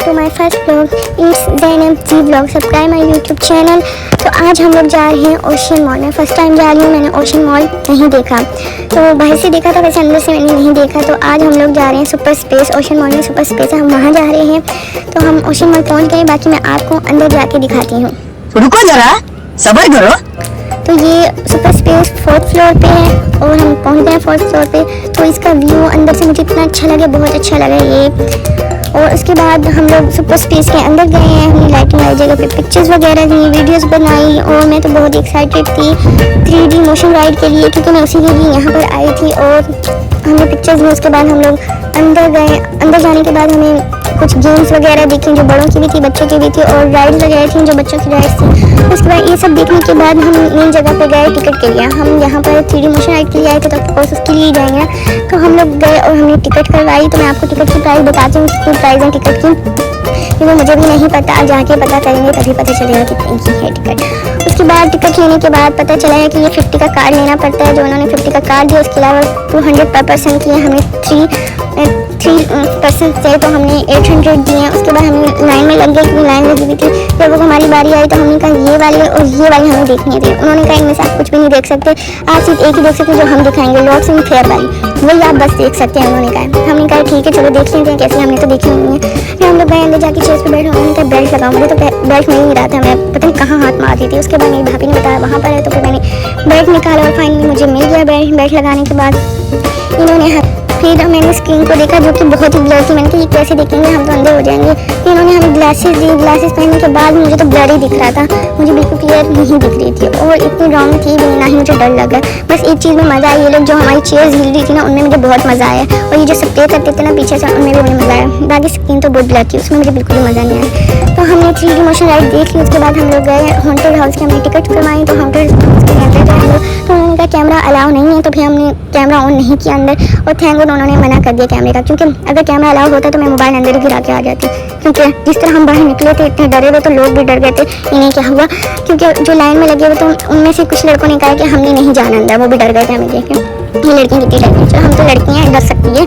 To my first vlog. It's Zainab ji vlog. Subscribe my YouTube channel. तो आज हम लोग जा रहे हैं ओशन मॉल में। फर्स्ट टाइम जा रही हूँ, मैंने ओशन मॉल नहीं देखा, तो बाहर से देखा था, वैसे अंदर से मैंने नहीं देखा। तो आज हम लोग जा रहे हैं सुपर स्पेस। ओशन मॉल में सुपर स्पेस है, हम वहाँ जा रहे हैं। तो हम ओशन मॉल पहुँच गए, बाकी मैं आपको अंदर जाके दिखाती हूँ। रुको जरा, सब्र करो। तो ये सुपर स्पेस 4th फ्लोर पे है और हम पहुंच गए 4th फ्लोर पे। तो इसका व्यू अंदर से मुझे इतना अच्छा लगा, बहुत अच्छा लगा ये। और उसके बाद हम लोग सुपर स्पेस के अंदर गए हैं, हमने लाइटिंग वाली जगह पे पिक्चर्स वगैरह ली, वीडियोस बनाई। और मैं तो बहुत एक्साइटेड थी 3D मोशन राइड के लिए, क्योंकि मैं उसी के लिए यहाँ पर आई थी। और हमने पिक्चर्स ली। उसके बाद हम लोग अंदर गए। अंदर जाने के बाद हमें कुछ गेम्स वगैरह दिखी, जो बड़ों की भी थी, बच्चों की भी थी, और राइड्स वगैरह थी जो बच्चों की राइड्स थी। उसके बाद ये सब देखने के बाद हम मेन जगह पे गए टिकट के लिए। हम यहाँ पर 3D मोशन राइड के लिए आए थे, तो ऑफकोर्स उसके लिए जाएंगे। तो हम लोग गए और हमने टिकट करवाई। तो मैं आपको टिकट की प्राइस बताती हूँ, कितनी प्राइस है टिकट की, क्योंकि मुझे भी नहीं पता, जाके पता करेंगे तभी पता चलेगा कितनी की है टिकट। उसके बाद टिकट लेने के बाद पता चला है कि ये 50 का कार्ड लेना पड़ता है। जो उन्होंने 50 का कार्ड दिया, उसके अलावा 200 पर पर्सन किए, हमें 3 पर्सन थे, तो हमने 800 दिए। उसके बाद हम लाइन में लग गए, क्योंकि लाइन लगी हुई थी। जब वो हमारी बारी आई तो हमने कहा ये वाली और ये वाली हमें देखनी थी। उन्होंने कहा इनमें से आप कुछ भी नहीं देख सकते, आप सिर्फ एक ही देख सकते जो हम दिखाएंगे, लॉर्ड्स एंड फेयर वाली, वही आप बस देख सकते हैं। उन्होंने कहा, हमने कहा ठीक है चलो देख लेते हैं कैसे, हमने तो देखी नहीं है। फिर हम लोग गए अंदर, जाके चेयर्स पे बैठे। उन्होंने कहा बेल्ट लगाओ, मुझे तो बेल्ट मिल नहीं रहा था, मैं पता नहीं कहाँ हाथ मार रही थी। उसके बाद मेरी भाभी ने बताया वहाँ पर है, तो फिर मैंने बेल्ट निकाला और फाइनली मुझे मिल गया बेल्ट लगाने के बाद इन्होंने फिर मैंने स्क्रीन को देखा जो कि बहुत ही ब्लर थी। मैंने कहा ये कैसे देखेंगे, हम तो अंदर हो जाएंगे। फिर इन्होंने हमें ग्लासेस दी। ग्लासेस पहनने के बाद मुझे तो ब्लर ही दिख रहा था, मुझे बिल्कुल क्लियर नहीं दिख रही थी और इतनी राउंड थी भी, ना ही मुझे डर लगा। बस एक चीज़ में मज़ा आया, ये लोग जो हमारी चेयर्स हिल रही थी ना, उनमें मुझे बहुत मज़ा आया। और ये जो स्प्रे करते थे ना पीछे से, उनमें भी मुझे मज़ा आया। बाकी स्क्रीन तो बहुत ब्लर थी, उसमें मुझे बिल्कुल भी मज़ा नहीं आया। तो हमने 3D मोशन राइड देख ली। उसके बाद हम लोग गए हॉन्टेड हाउस के, हमने टिकट करवाई। तो हॉन्टेड हाउस के अंदर गए हम लोग, तो उन्होंने कहा कैमरा अलाउ नहीं है, तो फिर हमने कैमरा ऑन नहीं किया अंदर। और थैंक गॉड उन्होंने मना कर दिया कैमरे का, क्योंकि अगर कैमरा अलाउ होता तो मैं मोबाइल अंदर ही गिरा के आ जाती। क्योंकि जिस तरह हम बाहर निकले थे इतने डरे हुए, तो लोग भी डर गए थे इन्हें क्या हुआ, क्योंकि जो लाइन में लगे हुए तो उनमें से कुछ लड़कों ने कहा कि हमने नहीं जाना अंदर, वो भी डर गए थे हमें देख के। ये लड़कियाँ कितनी डर गई, चलो हम तो लड़कियाँ, डर सकती है।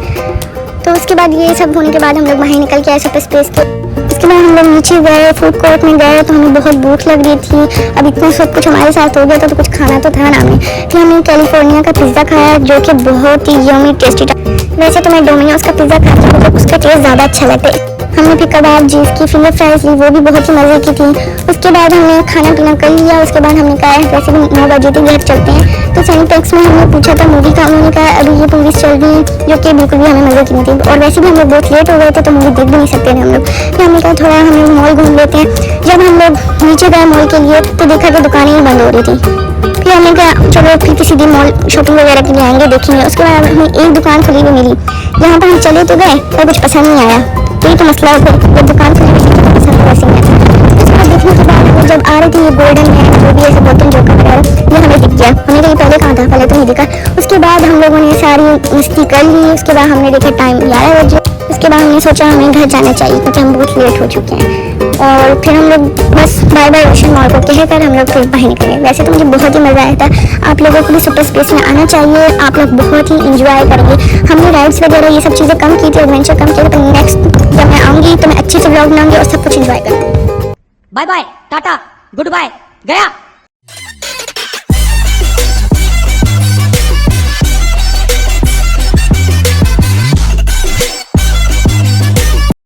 तो उसके बाद ये सब होने के बाद हम लोग बाहर निकल के आए सुपर स्पेस के। उसके बाद हम लोग नीचे गए, फूड कोर्ट में गए, तो हमें बहुत भूख लग रही थी। अब इतना सब कुछ हमारे साथ हो गया था, तो कुछ खाना तो था ना हमें। फिर हमने कैलिफोर्निया का पिज़्ज़ा खाया, जो कि बहुत ही यम्मी टेस्टी था। वैसे तो मैं डोमिनोज का पिज़्ज़ा खाती हूँ, तो उसका टेस्ट ज़्यादा अच्छा लगता है। हमने फिर कबाब जीस की फिंगर फ्राइज ली, वो भी बहुत ही मज़े की थी। उसके बाद हमने खाना पीना कर लिया। उसके बाद हमने कहा वैसे भी 9 बजे थे, घर चलते हैं। तो सैनिटेक्स में हमने पूछा था मूवी का, उन्होंने कहा अभी ये मूवीज़ चल रही है, जो कि बिल्कुल भी हमें मज़े की नहीं थी। और वैसे भी हम लोग बहुत लेट हो गए थे, तो मूवी देख भी नहीं सकते थे हम लोग। फिर हमने कहा थोड़ा हम लोग मॉल घूम लेते हैं। जब हम लोग नीचे गए मॉल के लिए, तो देखा कि दुकानें ही बंद हो रही थी। फिर हमने कहा चलो फिर किसी दिन मॉल शॉपिंग वगैरह के लिए आएंगे, देखेंगे। उसके बाद हमें एक दुकान खुली हुई मिली, जहाँ पर हम चले तो गए पर कुछ पसंद नहीं आया। यही तो मसला होता है, जब दुकान खुली हुई तो पसंद वैसे नहीं आता। उसके बाद देखने के बाद हमें जब आ रही थी ये गोल्डन है, जो भी ऐसे बोतल जोकर वगैरह, ये हमें दिख गया। हमें कहीं पहले कहाँ था, पहले तो नहीं दिखा। उसके बाद हम लोगों ने सारी मस्ती कर ली। उसके बाद हमने देखा टाइम 11 बजे। उसके बाद हमने सोचा हमें घर जाना चाहिए, क्योंकि हम बहुत लेट हो चुके हैं। और फिर हम लोग बस बाय बाय ओशन मॉल को कहकर हम लोग फिर बाहर निकले। वैसे तो मुझे बहुत ही मज़ा आया था। आप लोगों को भी सुपर स्पेस में आना चाहिए, आप लोग बहुत ही इंजॉय करेंगे। हमने राइड्स वगैरह ये सब चीज़ें कम की थी, एडवेंचर कम किए थे, पर नेक्स्ट जब मैं आऊँगी तो मैं अच्छे से व्लॉग बनाऊँगी और सब कुछ इंजॉय करूँगी। Bye bye, tata, good bye, गया।